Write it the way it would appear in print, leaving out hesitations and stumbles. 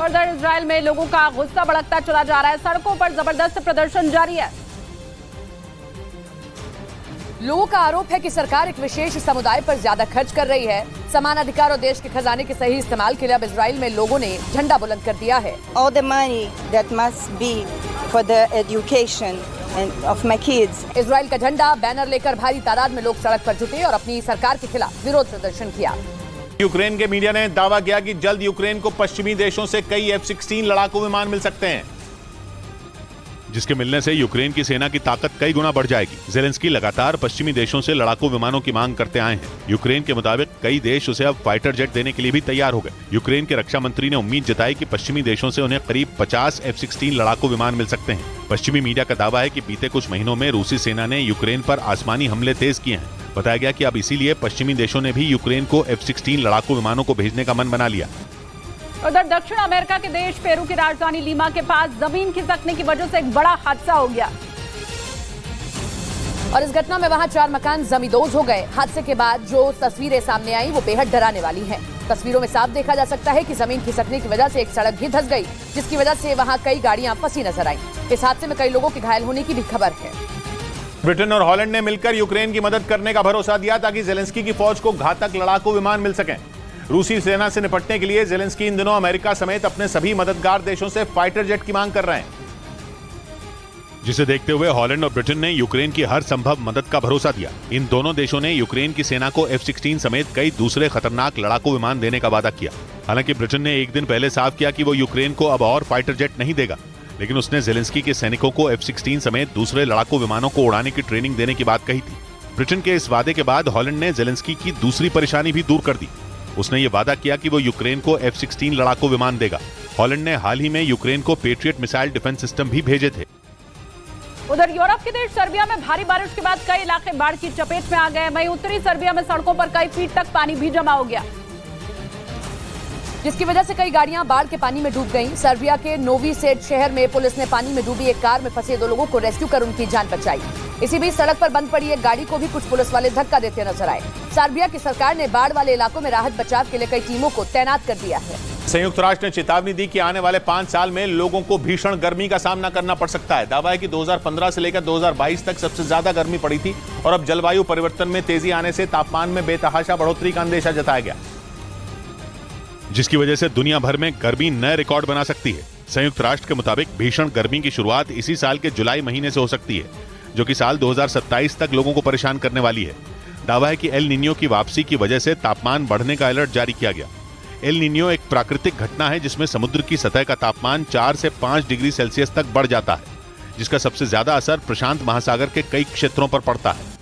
और इधर इजराइल में लोगों का गुस्सा भड़कता चला जा रहा है। सड़कों पर जबरदस्त प्रदर्शन जारी है। लोगों का आरोप है कि सरकार एक विशेष समुदाय पर ज्यादा खर्च कर रही है। समान अधिकार और देश के खजाने के सही इस्तेमाल के लिए अब इजराइल में लोगों ने झंडा बुलंद कर दिया है। All the money that must be for the education and of my kids. Israel का झंडा बैनर लेकर भारी तादाद में लोग सड़क पर जुटे और अपनी सरकार के खिलाफ विरोध प्रदर्शन किया। यूक्रेन के मीडिया ने दावा किया कि जल्द यूक्रेन को पश्चिमी देशों से कई F-16 लड़ाकू विमान मिल सकते हैं, जिसके मिलने से यूक्रेन की सेना की ताकत कई गुना बढ़ जाएगी। ज़ेलेंस्की लगातार पश्चिमी देशों से लड़ाकू विमानों की मांग करते आए हैं। यूक्रेन के मुताबिक कई देश उसे अब फाइटर जेट देने के लिए भी तैयार हो गए। यूक्रेन के रक्षा मंत्री ने उम्मीद जताई कि पश्चिमी देशों से उन्हें करीब 50 F-16 लड़ाकू विमान मिल सकते हैं। पश्चिमी मीडिया का दावा है कि बीते कुछ महीनों में रूसी सेना ने यूक्रेन पर आसमानी हमले तेज किए हैं। बताया गया कि अब इसीलिए पश्चिमी देशों ने भी यूक्रेन को F-16 लड़ाकू विमानों को भेजने का मन बना लिया। उधर दक्षिण अमेरिका के देश पेरू की राजधानी लीमा के पास जमीन खिसकने की वजह से एक बड़ा हादसा हो गया और इस घटना में वहां 4 मकान जमींदोज हो गए। हादसे के बाद जो तस्वीरें सामने आई वो बेहद डराने वाली हैं। तस्वीरों में साफ देखा जा सकता है कि जमीन खिसकने की वजह से एक सड़क भी धंस गई, जिसकी वजह से वहां कई गाड़ियां फंसी नजर आई। इस हादसे में कई लोगों के घायल होने की भी खबर है। ब्रिटेन और हॉलैंड ने मिलकर यूक्रेन की मदद करने का भरोसा दिया ताकि ज़ेलेंस्की की फौज को घातक लड़ाकू विमान मिल सकें। रूसी सेना से निपटने के लिए ज़ेलेंस्की इन दिनों अमेरिका समेत अपने सभी मददगार देशों से फाइटर जेट की मांग कर रहे हैं, जिसे देखते हुए हॉलैंड और ब्रिटेन ने यूक्रेन की हर संभव मदद का भरोसा दिया। इन दोनों देशों ने यूक्रेन की सेना को F-16 समेत कई दूसरे खतरनाक लड़ाकू विमान देने का वादा किया। हालांकि ब्रिटेन ने एक दिन पहले साफ किया कि वो यूक्रेन को अब और फाइटर जेट नहीं देगा, लेकिन उसने ज़ेलेंस्की के सैनिकों को F-16 समेत दूसरे लड़ाकू विमानों को उड़ाने की ट्रेनिंग देने की बात कही थी। ब्रिटेन के इस वादे के बाद हॉलैंड ने ज़ेलेंस्की की दूसरी परेशानी भी दूर कर दी। उसने ये वादा किया कि वो यूक्रेन को F-16 लड़ाकू विमान देगा। हॉलैंड ने हाल ही में यूक्रेन को पेट्रियट मिसाइल डिफेंस सिस्टम भी भेजे थे। उधर यूरोप के देश सर्बिया में भारी बारिश के बाद कई इलाके बाढ़ की चपेट में आ गए। वहीं उत्तरी सर्बिया में सड़कों पर कई फीट तक पानी भी जमा हो गया, जिसकी वजह से कई गाड़ियां बाढ़ के पानी में डूब गईं। सर्बिया के नोवी सेड शहर में पुलिस ने पानी में डूबी एक कार में फंसे 2 लोगों को रेस्क्यू कर उनकी जान बचाई। इसी बीच सड़क पर बंद पड़ी एक गाड़ी को भी कुछ पुलिस वाले धक्का देते नजर आए। सर्बिया की सरकार ने बाढ़ वाले इलाकों में राहत बचाव के लिए कई टीमों को तैनात कर दिया है। संयुक्त राष्ट्र ने चेतावनी दी कि आने वाले 5 साल में लोगों को भीषण गर्मी का सामना करना पड़ सकता है। दावा है कि 2015 से लेकर 2022 तक सबसे ज्यादा गर्मी पड़ी थी और अब जलवायु परिवर्तन में तेजी आने से तापमान में बेतहाशा बढ़ोतरी का अंदेशा जताया गया, जिसकी वजह से दुनिया भर में गर्मी नए रिकॉर्ड बना सकती है। संयुक्त राष्ट्र के मुताबिक भीषण गर्मी की शुरुआत इसी साल के जुलाई महीने से हो सकती है, जो कि साल 2027 तक लोगों को परेशान करने वाली है। दावा है कि एल निन्यो की वापसी की वजह से तापमान बढ़ने का अलर्ट जारी किया गया। एल निन्यो एक प्राकृतिक घटना है जिसमें समुद्र की सतह का तापमान 4 से 5 डिग्री सेल्सियस तक बढ़ जाता है, जिसका सबसे ज्यादा असर प्रशांत महासागर के कई क्षेत्रों पर पड़ता है।